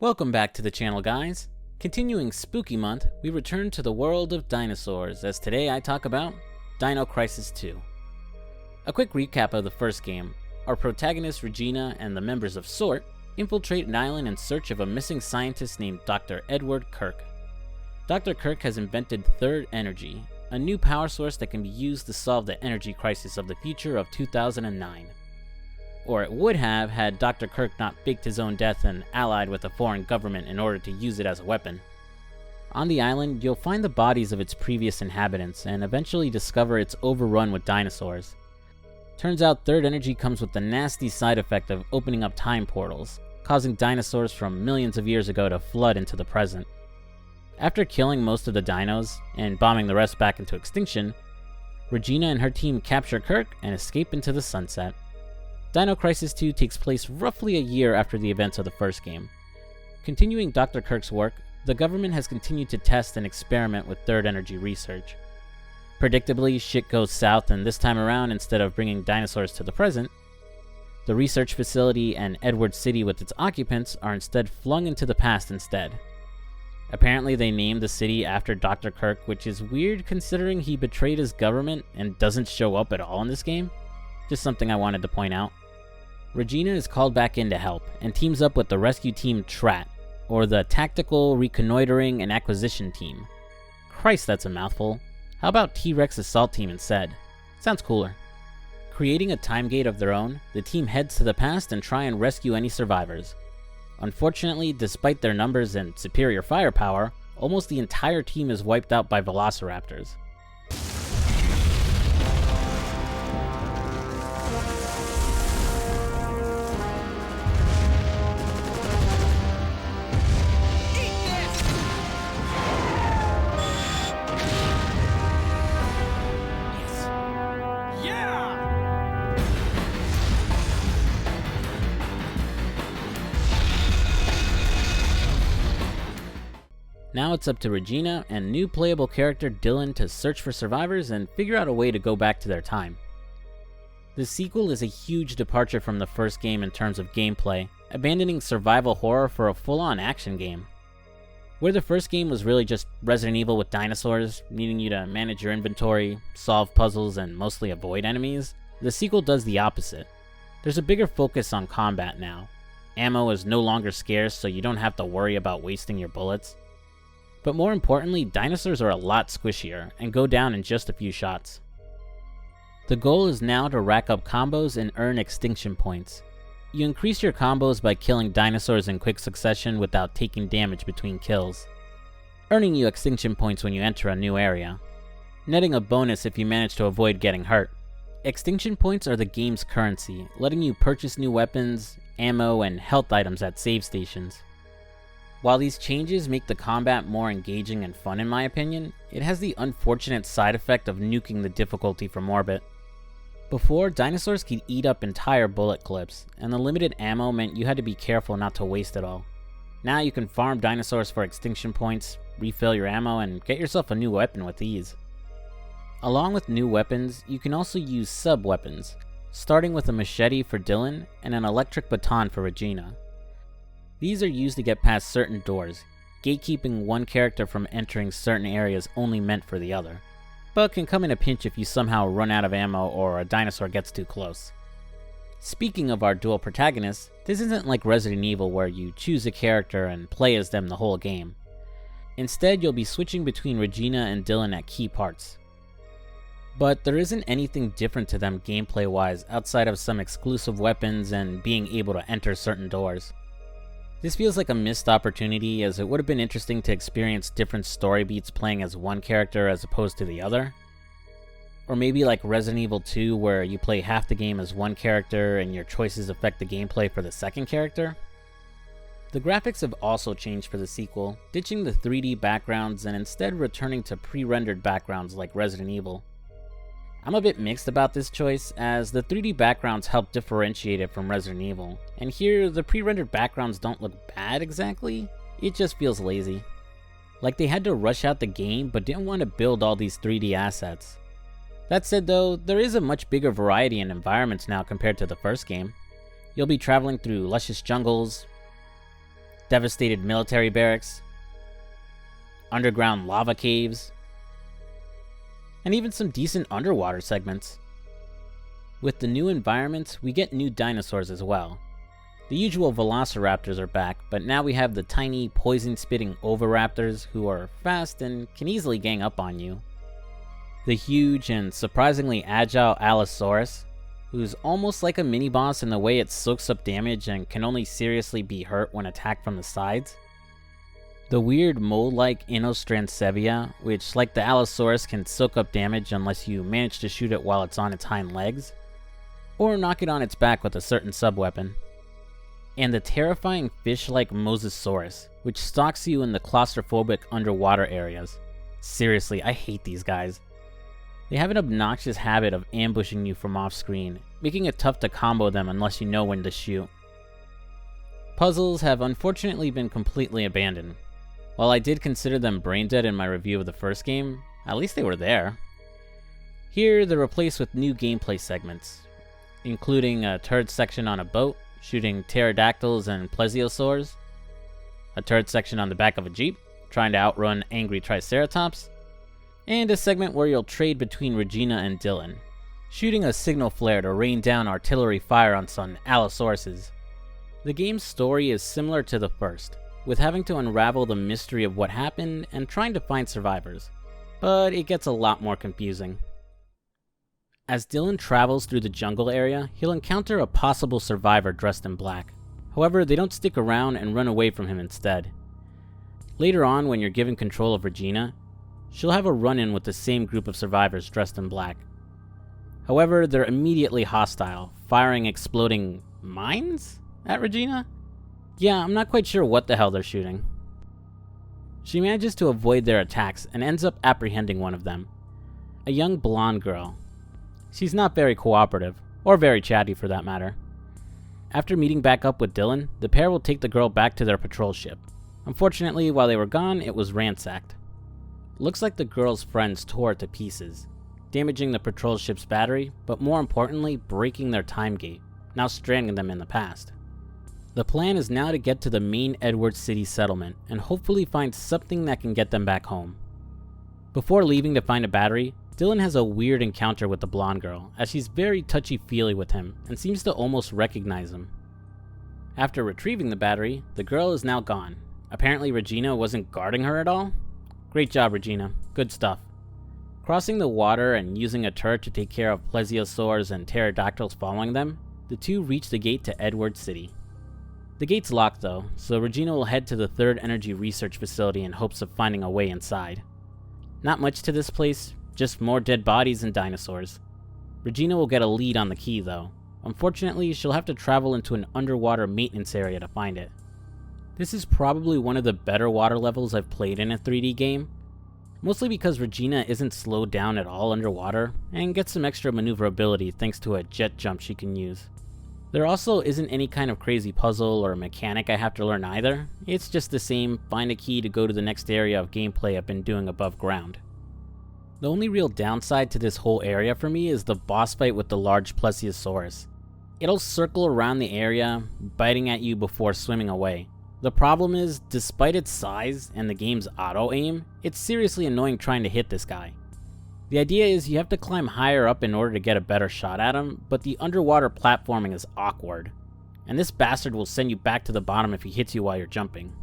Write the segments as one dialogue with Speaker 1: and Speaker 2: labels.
Speaker 1: Welcome back to the channel, guys. Continuing Spooky Month, we return to the world of dinosaurs, as today I talk about Dino Crisis 2. A quick recap of the first game. Our protagonist Regina and the members of SORT infiltrate an island in search of a missing scientist named Dr. Edward Kirk. Dr. Kirk has invented Third Energy, a new power source that can be used to solve the energy crisis of the future of 2009. Or it would have had Dr. Kirk not faked his own death and allied with a foreign government in order to use it as a weapon. On the island, you'll find the bodies of its previous inhabitants and eventually discover it's overrun with dinosaurs. Turns out Third Energy comes with the nasty side effect of opening up time portals, causing dinosaurs from millions of years ago to flood into the present. After killing most of the dinos and bombing the rest back into extinction, Regina and her team capture Kirk and escape into the sunset. Dino Crisis 2 takes place roughly a year after the events of the first game. Continuing Dr. Kirk's work, the government has continued to test and experiment with Third Energy research. Predictably, shit goes south, and this time around, instead of bringing dinosaurs to the present, the research facility and Edward City with its occupants are instead flung into the past instead. Apparently they named the city after Dr. Kirk, which is weird considering he betrayed his government and doesn't show up at all in this game. Just something I wanted to point out. Regina is called back in to help, and teams up with the rescue team TRAT, or the Tactical Reconnoitering and Acquisition Team. Christ, that's a mouthful. How about T-Rex Assault Team instead? Sounds cooler. Creating a time gate of their own, the team heads to the past and try and rescue any survivors. Unfortunately, despite their numbers and superior firepower, almost the entire team is wiped out by velociraptors. Now it's up to Regina and new playable character Dylan to search for survivors and figure out a way to go back to their time. The sequel is a huge departure from the first game in terms of gameplay, abandoning survival horror for a full-on action game. Where the first game was really just Resident Evil with dinosaurs, needing you to manage your inventory, solve puzzles, and mostly avoid enemies, the sequel does the opposite. There's a bigger focus on combat now. Ammo is no longer scarce, so you don't have to worry about wasting your bullets. But more importantly, dinosaurs are a lot squishier and go down in just a few shots. The goal is now to rack up combos and earn extinction points. You increase your combos by killing dinosaurs in quick succession without taking damage between kills, earning you extinction points when you enter a new area, netting a bonus if you manage to avoid getting hurt. Extinction points are the game's currency, letting you purchase new weapons, ammo, and health items at save stations. While these changes make the combat more engaging and fun in my opinion, it has the unfortunate side effect of nuking the difficulty from orbit. Before, dinosaurs could eat up entire bullet clips, and the limited ammo meant you had to be careful not to waste it all. Now you can farm dinosaurs for extinction points, refill your ammo, and get yourself a new weapon with ease. Along with new weapons, you can also use sub-weapons, starting with a machete for Dylan and an electric baton for Regina. These are used to get past certain doors, gatekeeping one character from entering certain areas only meant for the other, but can come in a pinch if you somehow run out of ammo or a dinosaur gets too close. Speaking of our dual protagonists, this isn't like Resident Evil where you choose a character and play as them the whole game. Instead, you'll be switching between Regina and Dylan at key parts. But there isn't anything different to them gameplay-wise outside of some exclusive weapons and being able to enter certain doors. This feels like a missed opportunity, as it would have been interesting to experience different story beats playing as one character as opposed to the other. Or maybe like Resident Evil 2 where you play half the game as one character and your choices affect the gameplay for the second character. The graphics have also changed for the sequel, ditching the 3D backgrounds and instead returning to pre-rendered backgrounds like Resident Evil. I'm a bit mixed about this choice, as the 3D backgrounds help differentiate it from Resident Evil, and here the pre-rendered backgrounds don't look bad exactly, it just feels lazy. Like they had to rush out the game but didn't want to build all these 3D assets. That said though, there is a much bigger variety in environments now compared to the first game. You'll be traveling through luscious jungles, devastated military barracks, underground lava caves, and even some decent underwater segments. With the new environments, we get new dinosaurs as well. The usual velociraptors are back, but now we have the tiny, poison-spitting oviraptors who are fast and can easily gang up on you. The huge and surprisingly agile Allosaurus, who's almost like a mini-boss in the way it soaks up damage and can only seriously be hurt when attacked from the sides. The weird mole-like Inostransevia, which like the Allosaurus can soak up damage unless you manage to shoot it while it's on its hind legs, or knock it on its back with a certain sub-weapon. And the terrifying fish-like Mosasaurus, which stalks you in the claustrophobic underwater areas. Seriously, I hate these guys. They have an obnoxious habit of ambushing you from off-screen, making it tough to combo them unless you know when to shoot. Puzzles have unfortunately been completely abandoned. While I did consider them brain dead in my review of the first game, at least they were there. Here, they're replaced with new gameplay segments, including a turret section on a boat, shooting pterodactyls and plesiosaurs, a turret section on the back of a jeep, trying to outrun angry triceratops, and a segment where you'll trade between Regina and Dylan, shooting a signal flare to rain down artillery fire on some Allosauruses. The game's story is similar to the first, with having to unravel the mystery of what happened and trying to find survivors, but it gets a lot more confusing. As Dylan travels through the jungle area, he'll encounter a possible survivor dressed in black. However, they don't stick around and run away from him instead. Later on, when you're given control of Regina, she'll have a run-in with the same group of survivors dressed in black. However, they're immediately hostile, firing exploding mines at Regina? Yeah, I'm not quite sure what the hell they're shooting. She manages to avoid their attacks and ends up apprehending one of them, a young blonde girl. She's not very cooperative, or very chatty for that matter. After meeting back up with Dylan, the pair will take the girl back to their patrol ship. Unfortunately, while they were gone, it was ransacked. Looks like the girl's friends tore it to pieces, damaging the patrol ship's battery, but more importantly, breaking their time gate, now stranding them in the past. The plan is now to get to the main Edward City settlement and hopefully find something that can get them back home. Before leaving to find a battery, Dylan has a weird encounter with the blonde girl, as she's very touchy-feely with him and seems to almost recognize him. After retrieving the battery, the girl is now gone. Apparently Regina wasn't guarding her at all? Great job, Regina. Good stuff. Crossing the water and using a turret to take care of plesiosaurs and pterodactyls following them, the two reach the gate to Edward City. The gate's locked though, so Regina will head to the 3rd Energy Research Facility in hopes of finding a way inside. Not much to this place, just more dead bodies and dinosaurs. Regina will get a lead on the key though. Unfortunately, she'll have to travel into an underwater maintenance area to find it. This is probably one of the better water levels I've played in a 3D game, mostly because Regina isn't slowed down at all underwater and gets some extra maneuverability thanks to a jet jump she can use. There also isn't any kind of crazy puzzle or mechanic I have to learn either. It's just the same find a key to go to the next area of gameplay I've been doing above ground. The only real downside to this whole area for me is the boss fight with the large Plesiosaurus. It'll circle around the area, biting at you before swimming away. The problem is, despite its size and the game's auto-aim, it's seriously annoying trying to hit this guy. The idea is you have to climb higher up in order to get a better shot at him, but the underwater platforming is awkward, and this bastard will send you back to the bottom if he hits you while you're jumping.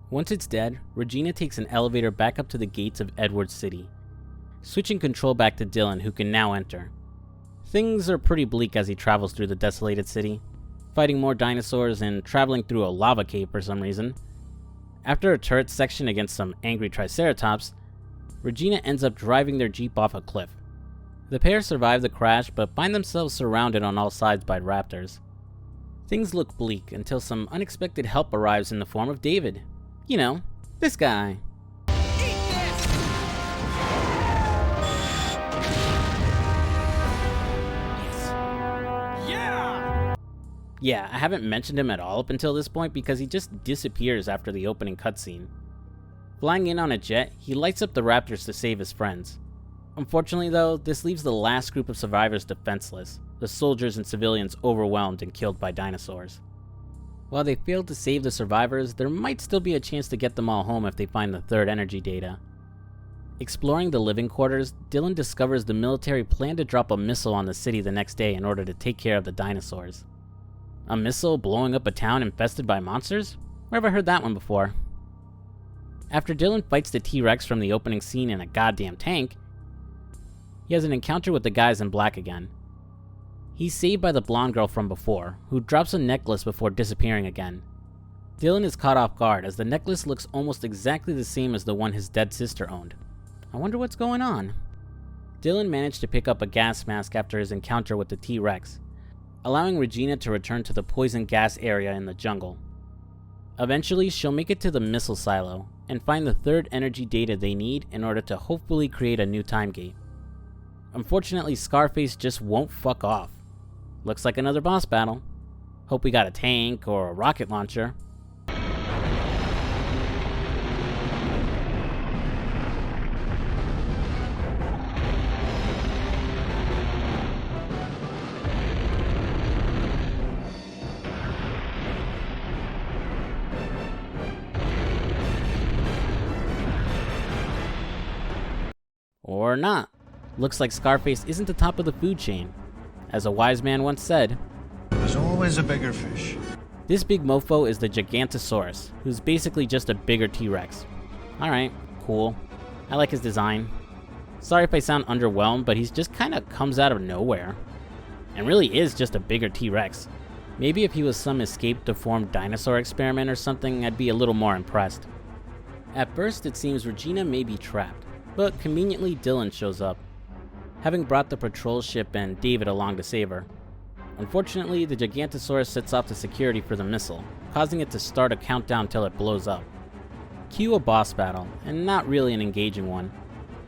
Speaker 1: Once it's dead, Regina takes an elevator back up to the gates of Edward City, switching control back to Dylan, who can now enter. Things are pretty bleak as he travels through the desolated city, fighting more dinosaurs and traveling through a lava cave for some reason. After a turret section against some angry triceratops, Regina ends up driving their jeep off a cliff. The pair survive the crash but find themselves surrounded on all sides by raptors. Things look bleak until some unexpected help arrives in the form of David. You know, this guy. Yeah, I haven't mentioned him at all up until this point because he just disappears after the opening cutscene. Flying in on a jet, he lights up the raptors to save his friends. Unfortunately though, this leaves the last group of survivors defenseless, the soldiers and civilians overwhelmed and killed by dinosaurs. While they failed to save the survivors, there might still be a chance to get them all home if they find the third energy data. Exploring the living quarters, Dylan discovers the military planned to drop a missile on the city the next day in order to take care of the dinosaurs. A missile blowing up a town infested by monsters? Where have I heard that one before? After Dylan fights the T-Rex from the opening scene in a goddamn tank, he has an encounter with the guys in black again. He's saved by the blonde girl from before, who drops a necklace before disappearing again. Dylan is caught off guard as the necklace looks almost exactly the same as the one his dead sister owned. I wonder what's going on. Dylan managed to pick up a gas mask after his encounter with the T-Rex, allowing Regina to return to the poison gas area in the jungle. Eventually, she'll make it to the missile silo and find the third energy data they need in order to hopefully create a new time gate. Unfortunately, Scarface just won't fuck off. Looks like another boss battle. Hope we got a tank or a rocket launcher. Or not. Looks like Scarface isn't the top of the food chain. As a wise man once said,
Speaker 2: "There's always a bigger fish."
Speaker 1: This big mofo is the Gigantosaurus, who's basically just a bigger T-Rex. Alright, cool. I like his design. Sorry if I sound underwhelmed, but he's just kinda comes out of nowhere. And really is just a bigger T-Rex. Maybe if he was some escaped deformed dinosaur experiment or something, I'd be a little more impressed. At first, it seems Regina may be trapped, but conveniently Dylan shows up, having brought the patrol ship and David along to save her. Unfortunately, the Gigantosaurus sets off the security for the missile, causing it to start a countdown till it blows up. Cue a boss battle, and not really an engaging one.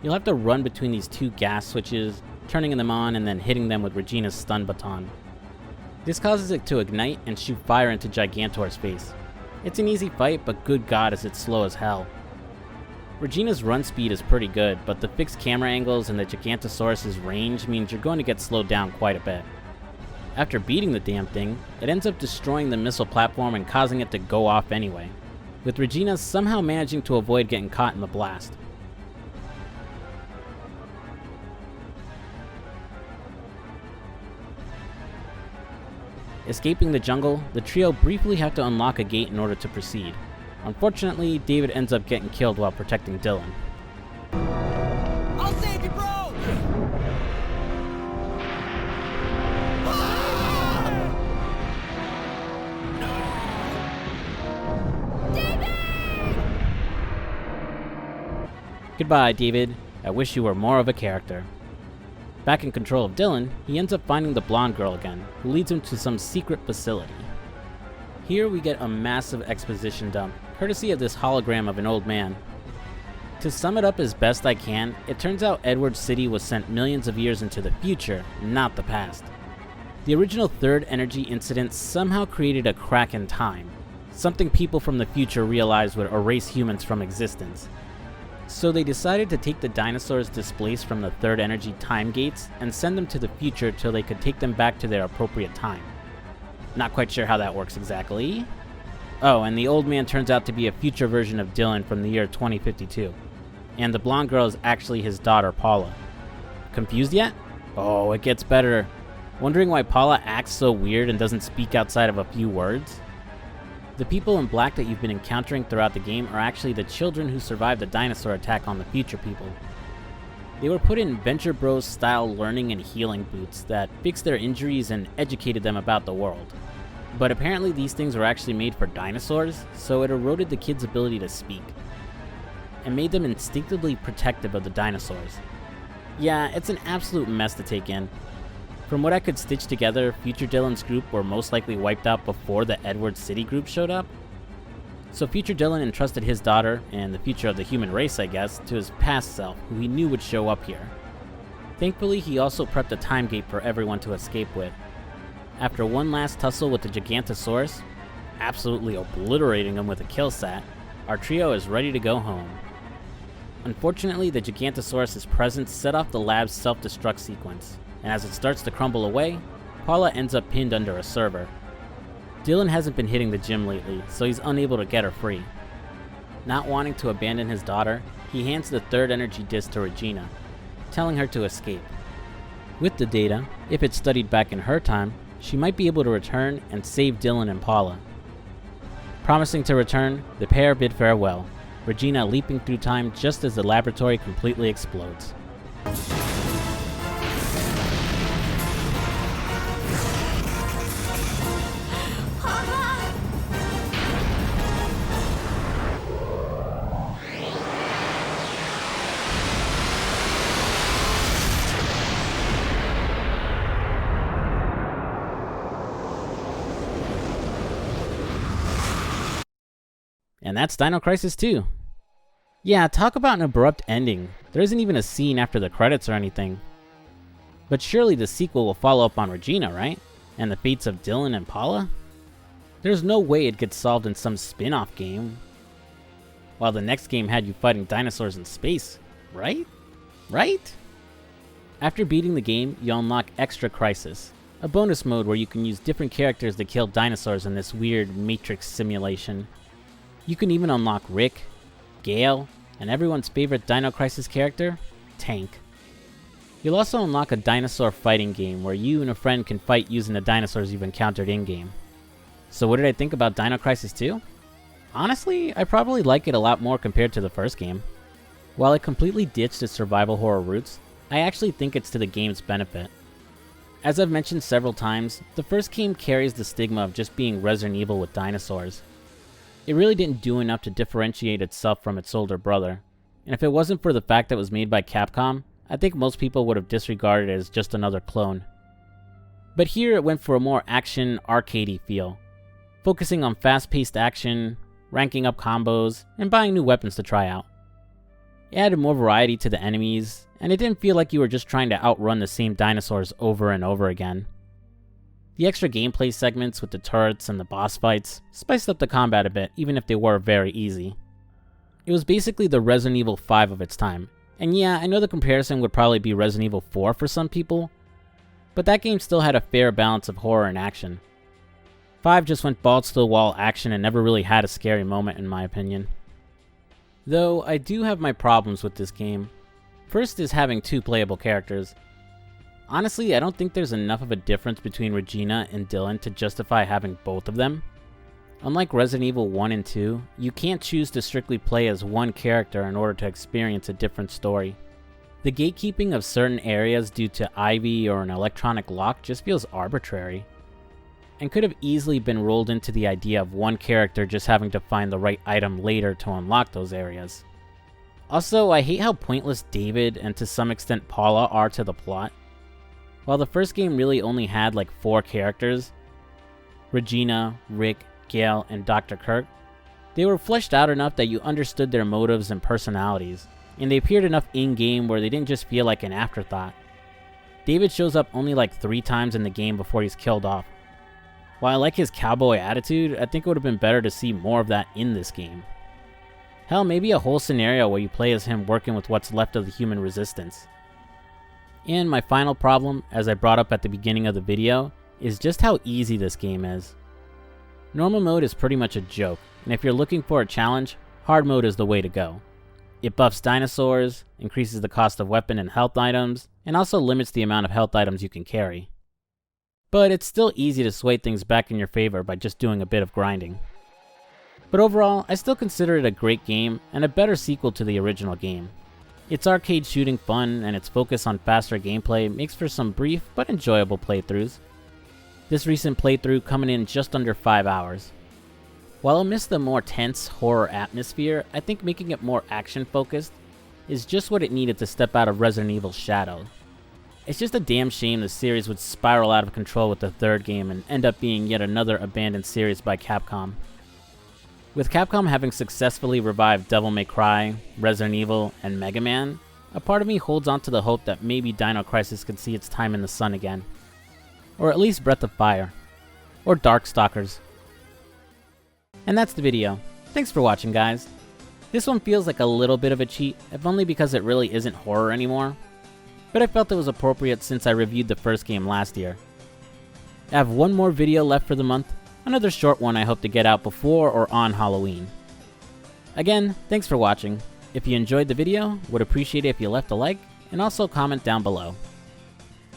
Speaker 1: You'll have to run between these two gas switches, turning them on and then hitting them with Regina's stun baton. This causes it to ignite and shoot fire into Gigantor's face. It's an easy fight, but good god is it slow as hell. Regina's run speed is pretty good, but the fixed camera angles and the Gigantosaurus' range means you're going to get slowed down quite a bit. After beating the damn thing, it ends up destroying the missile platform and causing it to go off anyway, with Regina somehow managing to avoid getting caught in the blast. Escaping the jungle, the trio briefly have to unlock a gate in order to proceed. Unfortunately, David ends up getting killed while protecting Dylan.
Speaker 3: I'll save you, bro!
Speaker 1: Goodbye, David. I wish you were more of a character. Back in control of Dylan, he ends up finding the blonde girl again, who leads him to some secret facility. Here we get a massive exposition dump, courtesy of this hologram of an old man. To sum it up as best I can, it turns out Edward City was sent millions of years into the future, not the past. The original third energy incident somehow created a crack in time, something people from the future realized would erase humans from existence. So they decided to take the dinosaurs displaced from the third energy time gates and send them to the future till they could take them back to their appropriate time. Not quite sure how that works exactly. Oh, and the old man turns out to be a future version of Dylan from the year 2052. And the blonde girl is actually his daughter, Paula. Confused yet? Oh, it gets better. Wondering why Paula acts so weird and doesn't speak outside of a few words? The people in black that you've been encountering throughout the game are actually the children who survived the dinosaur attack on the future people. They were put in Venture Bros style learning and healing boots that fixed their injuries and educated them about the world. But apparently these things were actually made for dinosaurs, so it eroded the kids' ability to speak, and made them instinctively protective of the dinosaurs. Yeah, it's an absolute mess to take in. From what I could stitch together, Future Dylan's group were most likely wiped out before the Edward City group showed up. So Future Dylan entrusted his daughter, and the future of the human race I guess, to his past self, who he knew would show up here. Thankfully, he also prepped a time gate for everyone to escape with. After one last tussle with the Gigantosaurus, absolutely obliterating him with a kill sat, our trio is ready to go home. Unfortunately, the Gigantosaurus' presence set off the lab's self-destruct sequence, and as it starts to crumble away, Paula ends up pinned under a server. Dylan hasn't been hitting the gym lately, so he's unable to get her free. Not wanting to abandon his daughter, he hands the third energy disc to Regina, telling her to escape. With the data, if it's studied back in her time, she might be able to return and save Dylan and Paula. Promising to return, the pair bid farewell, Regina leaping through time just as the laboratory completely explodes. And that's Dino Crisis 2. Yeah, talk about an abrupt ending. There isn't even a scene after the credits or anything. But surely the sequel will follow up on Regina, right? And the fates of Dylan and Paula? There's no way it gets solved in some spin-off game. While the next game had you fighting dinosaurs in space, right? Right? After beating the game, you unlock Extra Crisis, a bonus mode where you can use different characters to kill dinosaurs in this weird Matrix simulation. You can even unlock Rick, Gale, and everyone's favorite Dino Crisis character, Tank. You'll also unlock a dinosaur fighting game where you and a friend can fight using the dinosaurs you've encountered in-game. So what did I think about Dino Crisis 2? Honestly, I probably like it a lot more compared to the first game. While it completely ditched its survival horror roots, I actually think it's to the game's benefit. As I've mentioned several times, the first game carries the stigma of just being Resident Evil with dinosaurs. It really didn't do enough to differentiate itself from its older brother, and if it wasn't for the fact that it was made by Capcom, I think most people would have disregarded it as just another clone. But here it went for a more action, arcadey feel, focusing on fast-paced action, ranking up combos, and buying new weapons to try out. It added more variety to the enemies, and it didn't feel like you were just trying to outrun the same dinosaurs over and over again. The extra gameplay segments with the turrets and the boss fights spiced up the combat a bit, even if they were very easy. It was basically the Resident Evil 5 of its time, and yeah, I know the comparison would probably be Resident Evil 4 for some people, but that game still had a fair balance of horror and action. 5 just went balls to the wall action and never really had a scary moment in my opinion. Though I do have my problems with this game. First is having two playable characters. Honestly, I don't think there's enough of a difference between Regina and Dylan to justify having both of them. Unlike Resident Evil 1 and 2, you can't choose to strictly play as one character in order to experience a different story. The gatekeeping of certain areas due to Ivy or an electronic lock just feels arbitrary, and could have easily been rolled into the idea of one character just having to find the right item later to unlock those areas. Also, I hate how pointless David and to some extent Paula are to the plot. While the first game really only had like 4 characters, Regina, Rick, Gale, and Dr. Kirk, they were fleshed out enough that you understood their motives and personalities, and they appeared enough in-game where they didn't just feel like an afterthought. David shows up only like 3 times in the game before he's killed off. While I like his cowboy attitude, I think it would have been better to see more of that in this game. Hell, maybe a whole scenario where you play as him working with what's left of the human resistance. And my final problem, as I brought up at the beginning of the video, is just how easy this game is. Normal mode is pretty much a joke, and if you're looking for a challenge, hard mode is the way to go. It buffs dinosaurs, increases the cost of weapon and health items, and also limits the amount of health items you can carry. But it's still easy to sway things back in your favor by just doing a bit of grinding. But overall, I still consider it a great game and a better sequel to the original game. Its arcade shooting fun and its focus on faster gameplay makes for some brief but enjoyable playthroughs. This recent playthrough coming in just under 5 hours. While I miss the more tense horror atmosphere, I think making it more action focused is just what it needed to step out of Resident Evil's shadow. It's just a damn shame the series would spiral out of control with the third game and end up being yet another abandoned series by Capcom. With Capcom having successfully revived Devil May Cry, Resident Evil, and Mega Man, a part of me holds on to the hope that maybe Dino Crisis could see its time in the sun again. Or at least Breath of Fire. Or Darkstalkers. And that's the video. Thanks for watching, guys. This one feels like a little bit of a cheat, if only because it really isn't horror anymore. But I felt it was appropriate since I reviewed the first game last year. I have one more video left for the month, Another short one I hope to get out before or on Halloween. Again, thanks for watching. If you enjoyed the video, would appreciate it if you left a like, and also comment down below.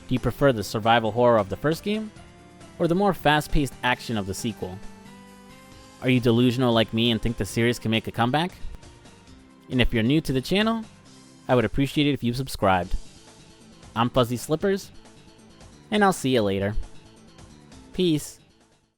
Speaker 1: Do you prefer the survival horror of the first game, or the more fast-paced action of the sequel? Are you delusional like me and think the series can make a comeback? And if you're new to the channel, I would appreciate it if you subscribed. I'm Fuzzy Slippers, and I'll see you later. Peace.